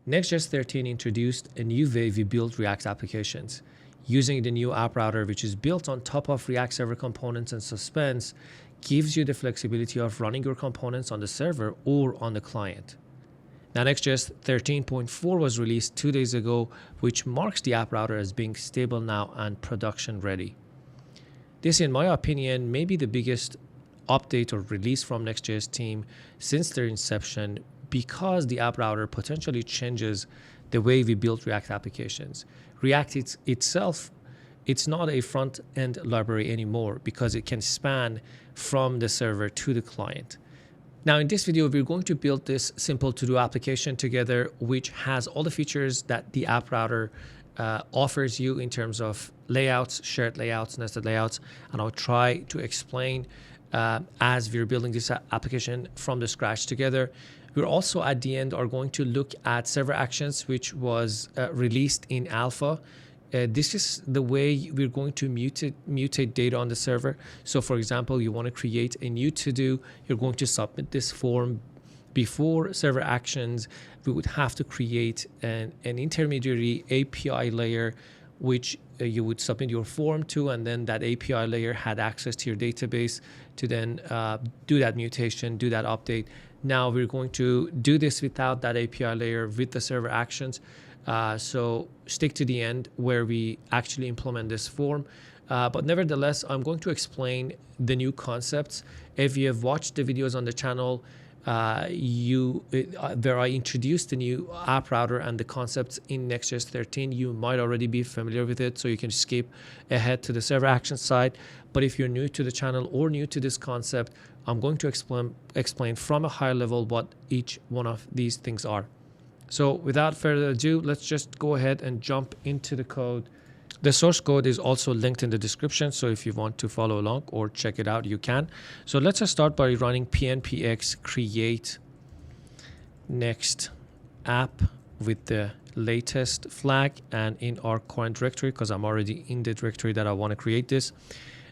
NextJs 13 introduced a new way we build React applications. Using the new app router, which is built on top of React server components and Suspense, gives you the flexibility of running your components on the server or on the client. Now, NextJs 13.4 was released 2 days ago, which marks the app router as being stable now and production ready. This, in my opinion, may be the biggest update or release from NextJs team since their inception, because the app router potentially changes the way we build React applications. React itself, it's not a front-end library anymore because it can span from the server to the client. Now, in this video, we're going to build this simple to-do application together, which has all the features that the app router offers you in terms of layouts, shared layouts, nested layouts, and I'll try to explain as we're building this application from the scratch together. We're also at the end are going to look at server actions, which was released in alpha. This is the way we're going to mutate data on the server. So for example, you want to create a new to-do, you're going to submit this form. Before server actions, we would have to create an intermediary API layer, which you would submit your form to, and then that API layer had access to your database to then do that mutation, do that update. Now we're going to do this without that API layer with the server actions. So stick to the end where we actually implement this form. But nevertheless, I'm going to explain the new concepts. If you have watched the videos on the channel, where I introduced the new app router and the concepts in NextJs 13, you might already be familiar with it, so you can skip ahead to the server action side. But if you're new to the channel or new to this concept, I'm going to explain from a high level what each one of these things are. So without further ado, let's just go ahead and jump into the code. The source code is also linked in the description, so if you want to follow along or check it out, you can. So let's just start by running pnpx create next app with the latest flag and in our current directory, because I'm already in the directory that I want to create this.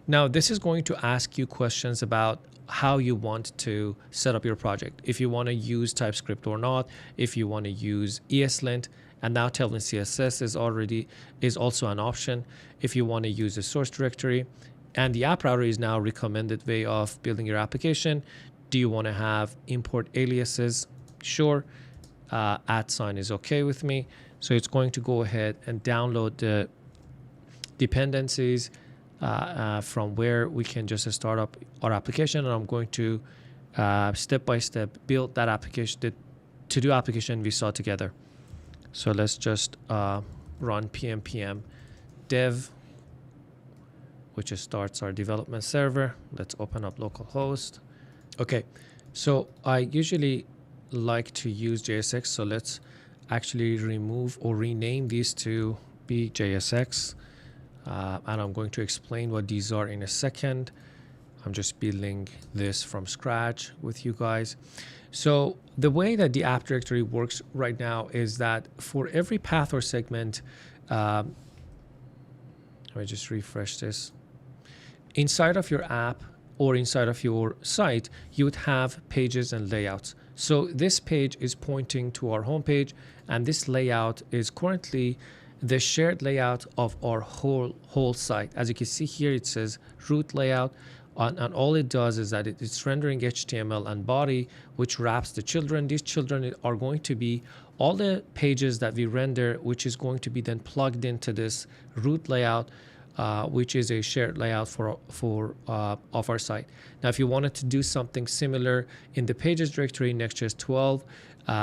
Now, this is going to ask you questions about how you want to set up your project. If you want to use TypeScript or not, if you want to use ESLint, and now Tailwind CSS is also an option if you want to use the source directory. And the app router is now recommended way of building your application. Do you want to have import aliases? Sure. @ is okay with me. So it's going to go ahead and download the dependencies from where we can just start up our application. And I'm going to step by step build that application, the to-do application we saw together. So let's just run pnpm dev, which starts our development server. Let's open up localhost. Okay, so I usually like to use JSX, so let's actually remove or rename these to be JSX. And I'm going to explain what these are in a second. I'm just building this from scratch with you guys. So the way that the app directory works right now is that for every path or segment, let me just refresh this. Inside of your app or inside of your site, you would have pages and layouts. So this page is pointing to our home page, and this layout is currently the shared layout of our whole site. As you can see here, it says root layout. And all it does is that it's rendering HTML and body, which wraps the children. These children are going to be all the pages that we render, which is going to be then plugged into this root layout, which is a shared layout of our site. Now, if you wanted to do something similar in the pages directory in NextJs 12,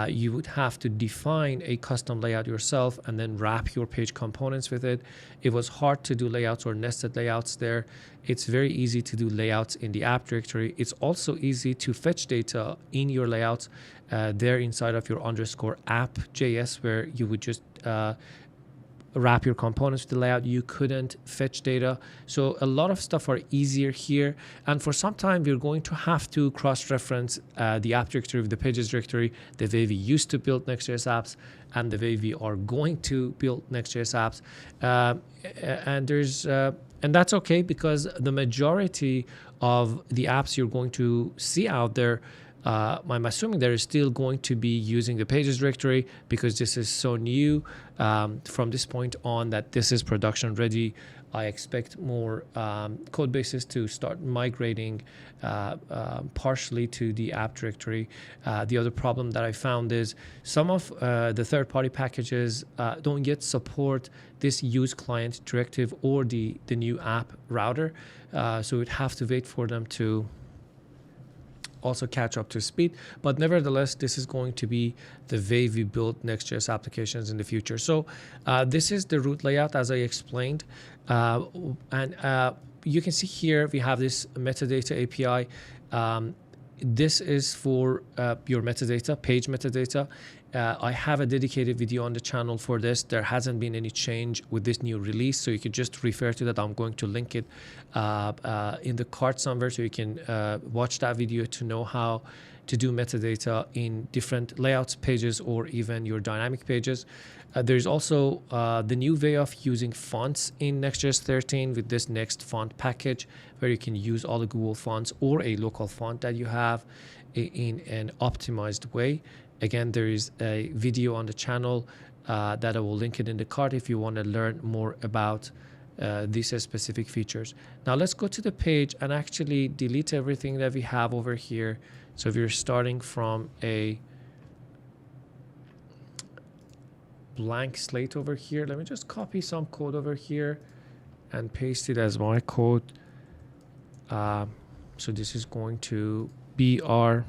you would have to define a custom layout yourself and then wrap your page components with it. It was hard to do layouts or nested layouts there. It's very easy to do layouts in the app directory. It's also easy to fetch data in your layouts there inside of your _app.js, where you would just wrap your components with the layout. You couldn't fetch data. So a lot of stuff are easier here. And for some time, we're going to have to cross-reference the app directory with the pages directory, the way we used to build NextJS apps and the way we are going to build NextJS apps. And that's okay, because the majority of the apps you're going to see out there I'm assuming they're still going to be using the pages directory because this is so new from this point on that this is production ready. I expect more code bases to start migrating partially to the app directory. The other problem that I found is some of the third-party packages don't yet support this use client directive or the new app router. So we'd have to wait for them to also catch up to speed, but nevertheless this is going to be the way we build Next.js applications in the future. So this is the root layout as I explained, and you can see here we have this metadata API. This is for your metadata, page metadata. I have a dedicated video on the channel for this. There hasn't been any change with this new release, so you can just refer to that. I'm going to link it in the card somewhere, so you can watch that video to know how to do metadata in different layouts, pages, or even your dynamic pages. There's also the new way of using fonts in Next.js 13 with this Next font package, where you can use all the Google fonts or a local font that you have in an optimized way. Again, there is a video on the channel that I will link it in the card if you want to learn more about these specific features. Now let's go to the page and actually delete everything that we have over here. So if you're starting from a blank slate over here, let me just copy some code over here and paste it as my code. So this is going to be our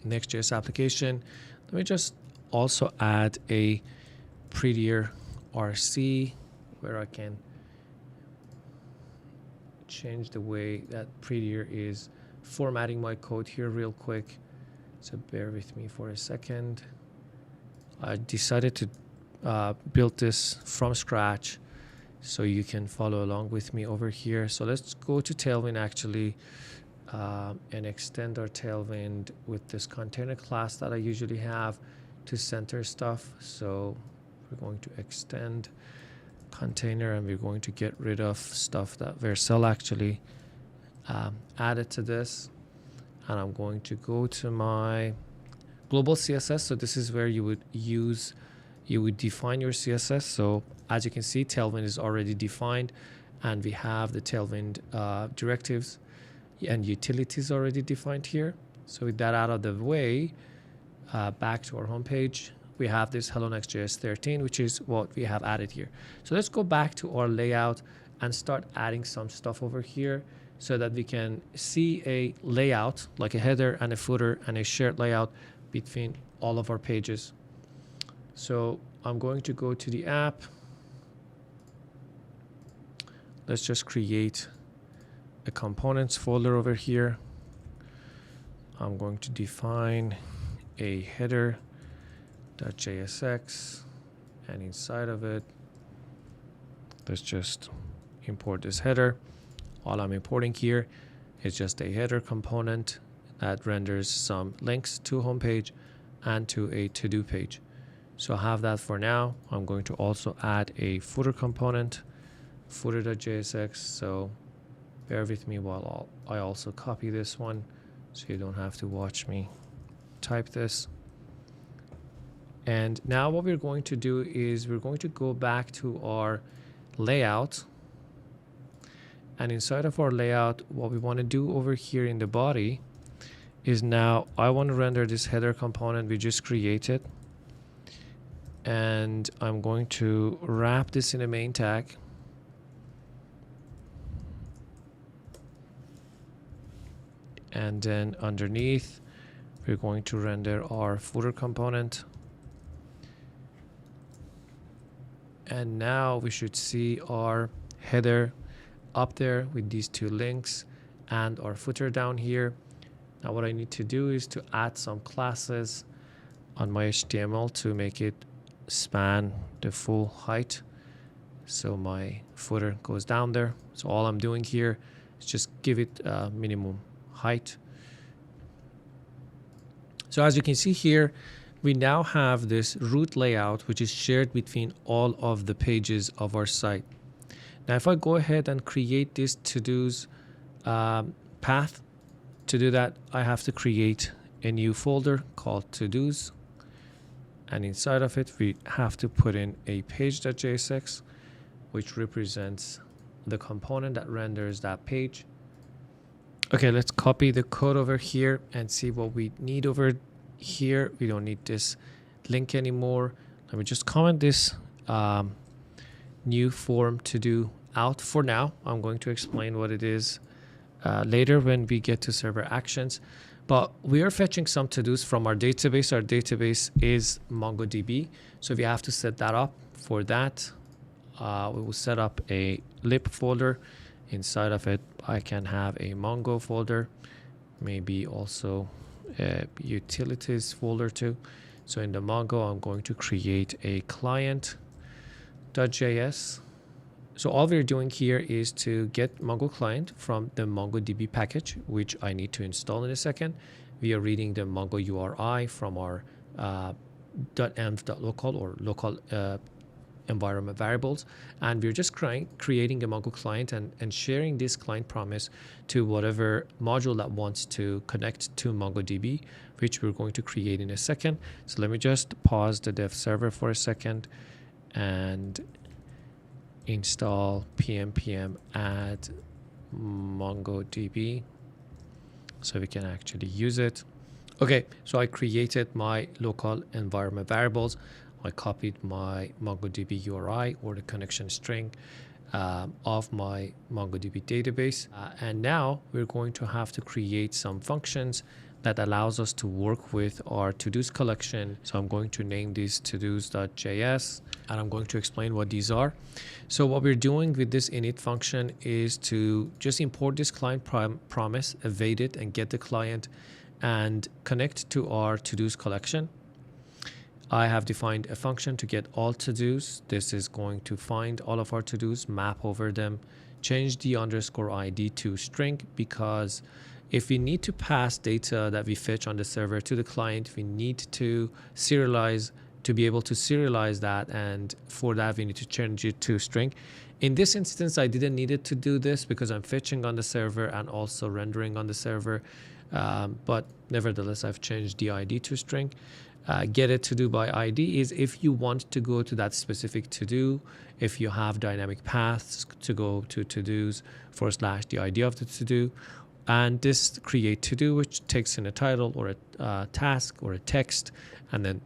Next.js application. Let me just also add a prettier RC where I can change the way that prettier is formatting my code here real quick. So bear with me for a second. I decided to build this from scratch so you can follow along with me over here. So let's go to Tailwind actually and extend our Tailwind with this container class that I usually have to center stuff. So we're going to extend container and we're going to get rid of stuff that Vercel actually added to this. And I'm going to go to my global CSS. So this is where you would define your CSS. So as you can see, Tailwind is already defined and we have the Tailwind directives and utilities already defined here. So with that out of the way, back to our homepage, we have this Hello Next.js 13, which is what we have added here. So let's go back to our layout and start adding some stuff over here so that we can see a layout like a header and a footer and a shared layout between all of our pages. So I'm going to go to the app. Let's just create a components folder over here. I'm going to define a header.jsx and inside of it, let's just import this header. All I'm importing here is just a header component that renders some links to homepage and to a to-do page. So I have that for now. I'm going to also add a footer component, footer.jsx. So bear with me while I also copy this one so you don't have to watch me type this. And now what we're going to do is we're going to go back to our layout. And inside of our layout, what we want to do over here in the body is now I want to render this header component we just created. And I'm going to wrap this in a main tag. And then underneath, we're going to render our footer component. And now we should see our header up there with these two links and our footer down here. Now what I need to do is to add some classes on my HTML to make it span the full height. So my footer goes down there. So all I'm doing here is just give it minimum height. So as you can see here, we now have this root layout which is shared between all of the pages of our site. Now if I go ahead and create this to-dos path to do that, I have to create a new folder called todos, and inside of it we have to put in a page.jsx, which represents the component that renders that page. Okay, let's copy the code over here and see what we need over here. We don't need this link anymore. Let me just comment this new form to do out for now. I'm going to explain what it is later when we get to server actions. But we are fetching some to-dos from our database. Our database is MongoDB, so we have to set that up. For that, we will set up a lib folder. Inside of it, I can have a Mongo folder, maybe also a utilities folder too. So in the Mongo, I'm going to create a client.js. So all we're doing here is to get Mongo client from the MongoDB package, which I need to install in a second. We are reading the Mongo URI from our .env.local or local environment variables, and we're just creating a Mongo client and sharing this client promise to whatever module that wants to connect to MongoDB, which we're going to create in a second. So let me just pause the dev server for a second and install pm add MongoDB so we can actually use it. Okay, so I created my local environment variables. I copied my MongoDB URI or the connection string of my MongoDB database. And now we're going to have to create some functions that allows us to work with our to-dos collection. So I'm going to name these todos.js, and I'm going to explain what these are. So what we're doing with this init function is to just import this client promise, evade it, and get the client and connect to our to-dos collection. I have defined a function to get all to-dos. This is going to find all of our to-dos, map over them, change the _ID to string, because if we need to pass data that we fetch on the server to the client, we need to serialize to be able to serialize that, and for that we need to change it to string. In this instance, I didn't need it to do this because I'm fetching on the server and also rendering on the server, but nevertheless I've changed the ID to string. Get it to do by ID is if you want to go to that specific to do, if you have dynamic paths to go to to-dos / the ID of the to do, and this create to do, which takes in a title or a task or a text and then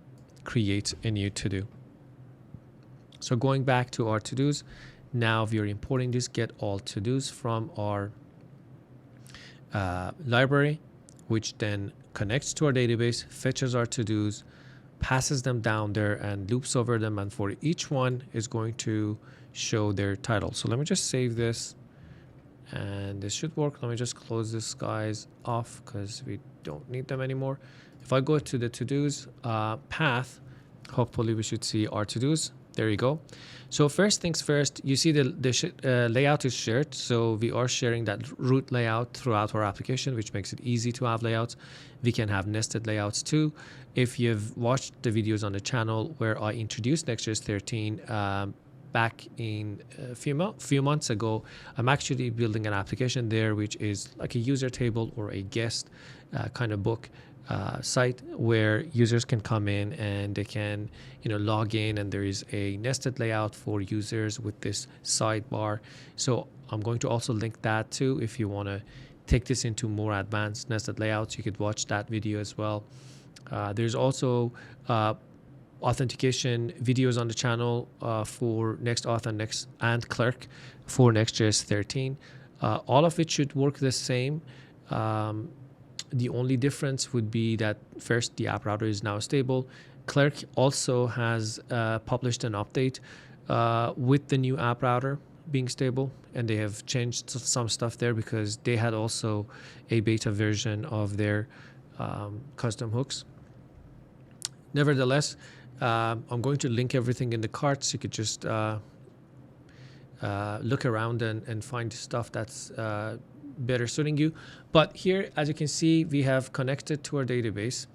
create a new to do. So going back to our to dos, now we are importing this get all to dos from our library, which then connects to our database, fetches our to-dos, passes them down there and loops over them, and for each one is going to show their title. So let me just save this and this should work. Let me just close this guys off because we don't need them anymore. If I go to the to-dos path, hopefully we should see our to-dos. There you go. So first things first, you see the layout is shared. So we are sharing that root layout throughout our application, which makes it easy to have layouts. We can have nested layouts too. If you've watched the videos on the channel where I introduced NextJs 13 back in a few months ago, I'm actually building an application there, which is like a user table or a guest kind of book site where users can come in and they can log in, and there is a nested layout for users with this sidebar. So I'm going to also link that too. If you want to take this into more advanced nested layouts, you could watch that video as well. There's also authentication videos on the channel for NextAuth and Clerk for NextJs 13. All of it should work the same. The only difference would be that first, the app router is now stable. Clerk also has published an update with the new app router being stable, and they have changed some stuff there because they had also a beta version of their custom hooks. Nevertheless, I'm going to link everything in the cards. You could just look around and find stuff that's better suiting you. But here, as you can see, we have connected to our database.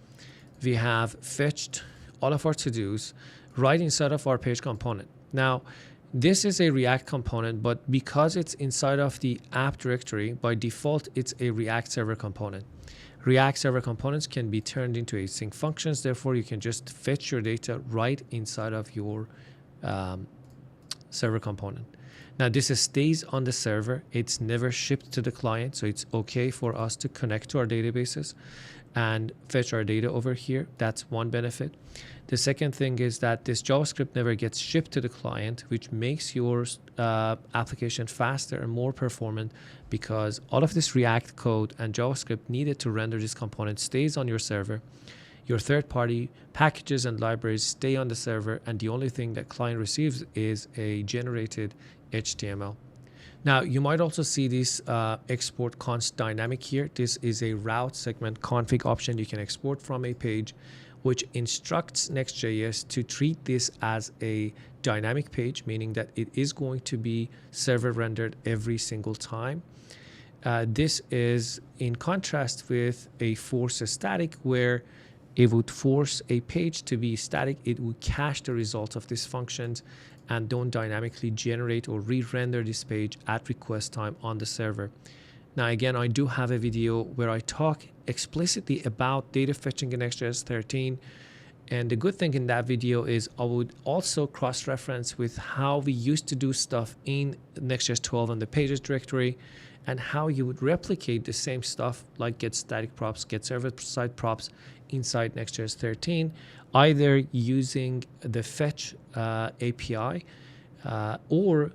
We have fetched all of our to-dos right inside of our page component. Now, this is a React component, but because it's inside of the app directory, by default, it's a React server component. React server components can be turned into async functions. Therefore, you can just fetch your data right inside of your server component. Now, this stays on the server. It's never shipped to the client. So it's okay for us to connect to our databases and fetch our data over here. That's one benefit. The second thing is that this JavaScript never gets shipped to the client, which makes your application faster and more performant, because all of this React code and JavaScript needed to render this component stays on your server. Your third-party packages and libraries stay on the server, and the only thing that client receives is a generated HTML. Now, you might also see this export const dynamic here. This is a route segment config option you can export from a page, which instructs NextJs to treat this as a dynamic page, meaning that it is going to be server rendered every single time. This is in contrast with a force static, where it would force a page to be static. It would cache the results of these functions and don't dynamically generate or re-render this page at request time on the server. Now, again, I do have a video where I talk explicitly about data fetching in NextJs 13. And the good thing in that video is I would also cross-reference with how we used to do stuff in NextJs 12 on the pages directory, and how you would replicate the same stuff like get static props, get server-side props inside NextJs 13, either using the fetch API, or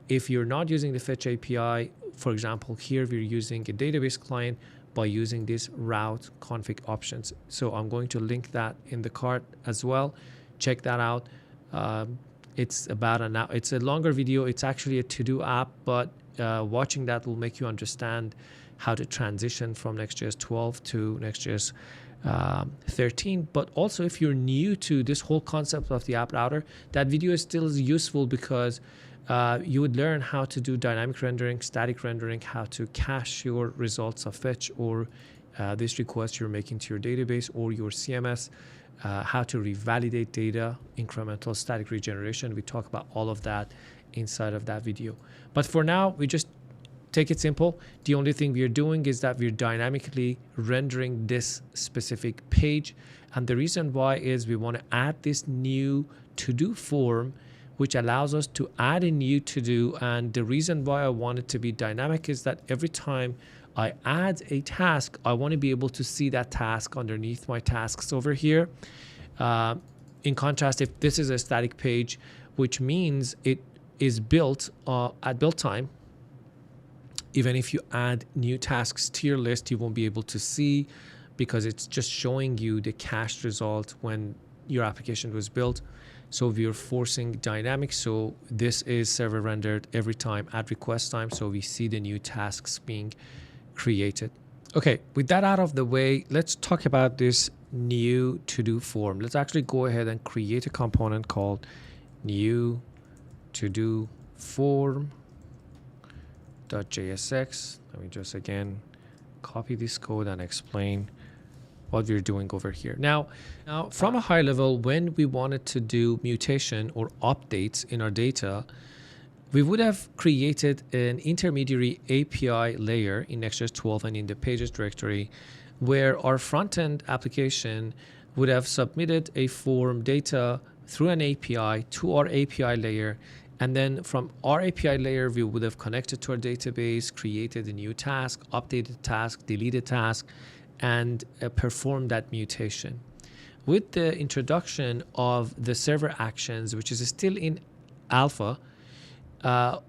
if you're not using the fetch API, for example, here we're using a database client by using these route config options. So I'm going to link that in the card as well. Check that out. It's about an hour. It's a longer video. It's actually a to-do app, but watching that will make you understand how to transition from NextJs 12 to NextJs 13. But also, if you're new to this whole concept of the app router, that video is still useful, because you would learn how to do dynamic rendering, static rendering, how to cache your results of fetch or this request you're making to your database or your CMS, how to revalidate data, incremental static regeneration. We talk about all of that inside of that video. But for now, we just take it simple. The only thing we are doing is that we're dynamically rendering this specific page. And the reason why is we want to add this new to-do form, which allows us to add a new to-do. And the reason why I want it to be dynamic is that every time I add a task, I want to be able to see that task underneath my tasks over here. In contrast, if this is a static page, which means it is built at build time, even if you add new tasks to your list, you won't be able to see, because it's just showing you the cached result when your application was built. So we are forcing dynamic. So this is server rendered every time at request time. So we see the new tasks being created. Okay, with that out of the way, let's talk about this new to-do form. Let's actually go ahead and create a component called new to-do form.jsx. Let me just again copy this code and explain what we're doing over here. Now, from a high level, when we wanted to do mutation or updates in our data, we would have created an intermediary API layer in NextJs 12 and in the pages directory, where our front-end application would have submitted a form data through an API to our API layer. And then from our API layer, we would have connected to our database, created a new task, updated task, deleted task, and perform that mutation. With the introduction of the server actions, which is still in alpha,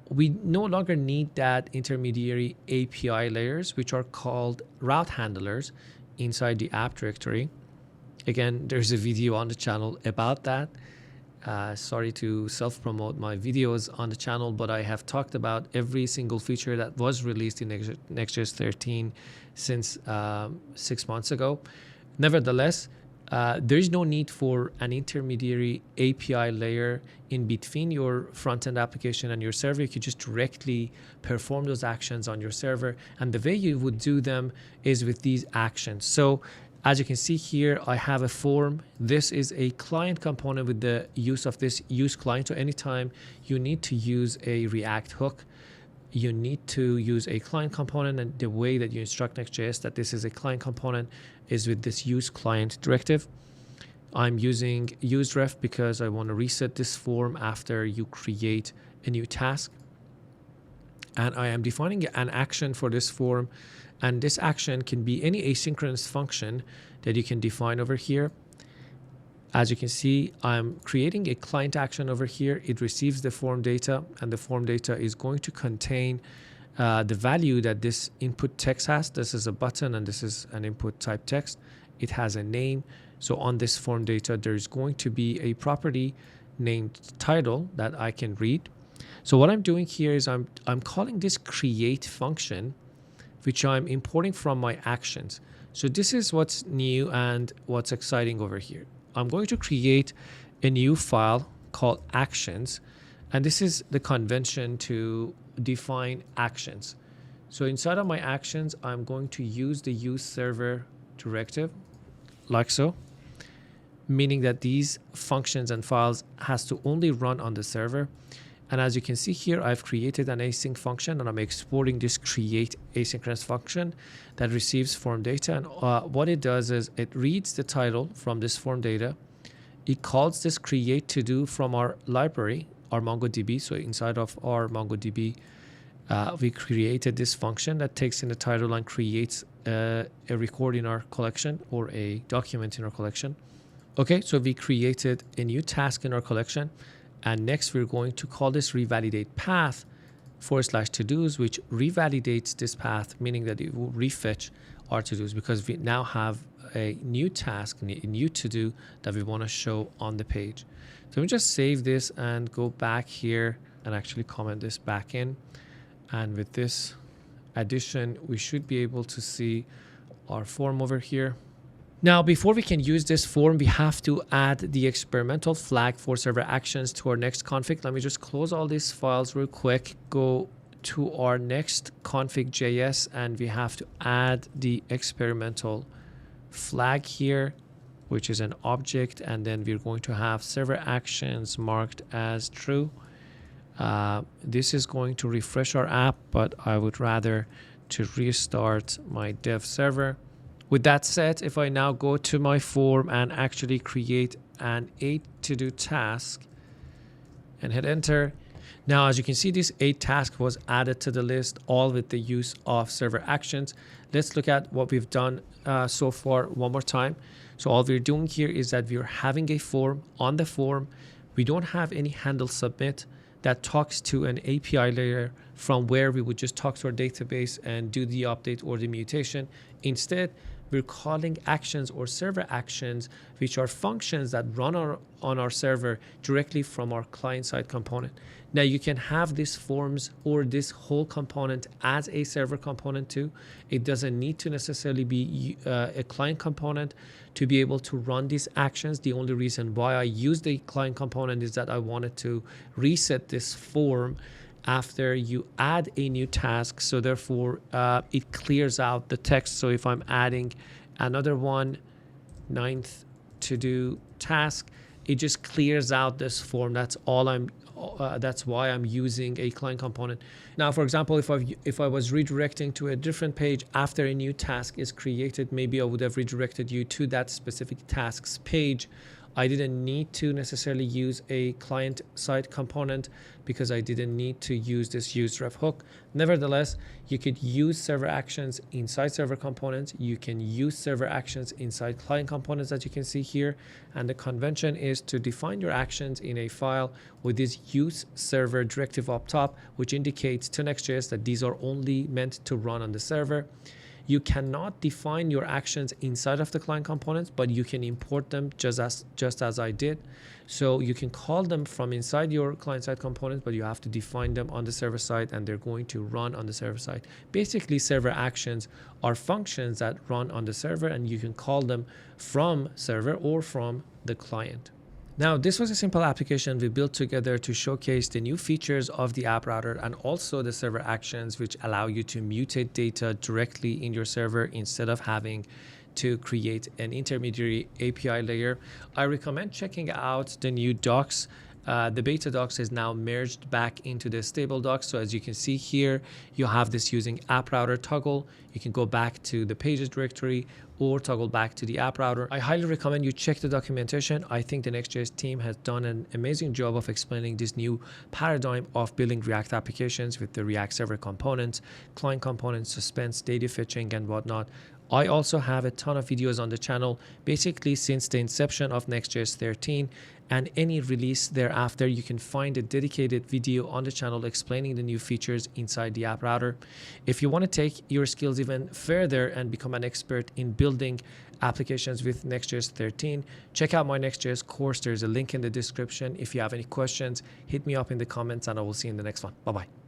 we no longer need that intermediary API layers, which are called route handlers inside the app directory. Again, there's a video on the channel about that. Sorry to self-promote my videos on the channel, but I have talked about every single feature that was released in NextJs 13 since 6 months ago. Nevertheless, there is no need for an intermediary API layer in between your front-end application and your server. You could just directly perform those actions on your server. And the way you would do them is with these actions. So as you can see here, I have a form. This is a client component with the use of this use client. So anytime you need to use a React hook, you need to use a client component, and the way that you instruct Next.js that this is a client component is with this use client directive. I'm using useRef because I want to reset this form after you create a new task. And I am defining an action for this form. And this action can be any asynchronous function that you can define over here. As you can see, I'm creating a client action over here. It receives the form data, and the form data is going to contain the value that this input text has. This is a button, and this is an input type text. It has a name. So on this form data, there's going to be a property named title that I can read. So what I'm doing here is I'm calling this create function, which I'm importing from my actions. So this is what's new and what's exciting over here. I'm going to create a new file called actions, and this is the convention to define actions. So inside of my actions, I'm going to use the use server directive like so, meaning that these functions and files has to only run on the server. And as you can see here, I've created an async function, and I'm exporting this create asynchronous function that receives form data. And what it does is it reads the title from this form data. It calls this create to do from our library, our MongoDB. So inside of our MongoDB, we created this function that takes in the title and creates a record in our collection or a document in our collection. Okay, so we created a new task in our collection. And next, we're going to call this revalidate path /todos, which revalidates this path, meaning that it will refetch our to-dos because we now have a new task, a new to-do that we want to show on the page. So we just save this and go back here and actually comment this back in. And with this addition, we should be able to see our form over here. Now, before we can use this form, we have to add the experimental flag for server actions to our next config. Let me just close all these files real quick, go to our next config.js, and we have to add the experimental flag here, which is an object, and then we're going to have server actions marked as true. This is going to refresh our app, but I would rather to restart my dev server. With that said, if I now go to my form and actually create an 8 to-do task and hit enter, now as you can see, this 8 task was added to the list, all with the use of server actions. Let's look at what we've done so far one more time. So all we're doing here is that we're having a form. On the form, we don't have any handle submit that talks to an API layer from where we would just talk to our database and do the update or the mutation. Instead, we're calling actions or server actions, which are functions that run on our server directly from our client-side component. Now, you can have these forms or this whole component as a server component too. It doesn't need to necessarily be a client component to be able to run these actions. The only reason why I use the client component is that I wanted to reset this form after you add a new task, so therefore it clears out the text. So if I'm adding another one, 9th to-do task, it just clears out this form. That's all that's why I'm using a client component. Now, for example, if I was redirecting to a different page after a new task is created, maybe I would have redirected you to that specific task's page. I didn't need to necessarily use a client-side component because I didn't need to use this useRef hook. Nevertheless, you could use server actions inside server components. You can use server actions inside client components, as you can see here. And the convention is to define your actions in a file with this use server directive up top, which indicates to Next.js that these are only meant to run on the server. You cannot define your actions inside of the client components, but you can import them just as I did. So you can call them from inside your client-side components, but you have to define them on the server side, and they're going to run on the server side. Basically, server actions are functions that run on the server, and you can call them from server or from the client. Now, this was a simple application we built together to showcase the new features of the app router and also the server actions, which allow you to mutate data directly in your server instead of having to create an intermediary API layer. I recommend checking out the new docs the beta docs is now merged back into the stable docs. So as you can see here, you have this using app router toggle. You can go back to the pages directory or toggle back to the app router. I highly recommend you check the documentation. I think the NextJs team has done an amazing job of explaining this new paradigm of building React applications with the React server components, client components, suspense, data fetching, and whatnot. I also have a ton of videos on the channel, basically since the inception of NextJs 13 and any release thereafter. You can find a dedicated video on the channel explaining the new features inside the app router. If you want to take your skills even further and become an expert in building applications with NextJs 13, check out my NextJs course. There's a link in the description. If you have any questions, hit me up in the comments and I will see you in the next one. Bye-bye.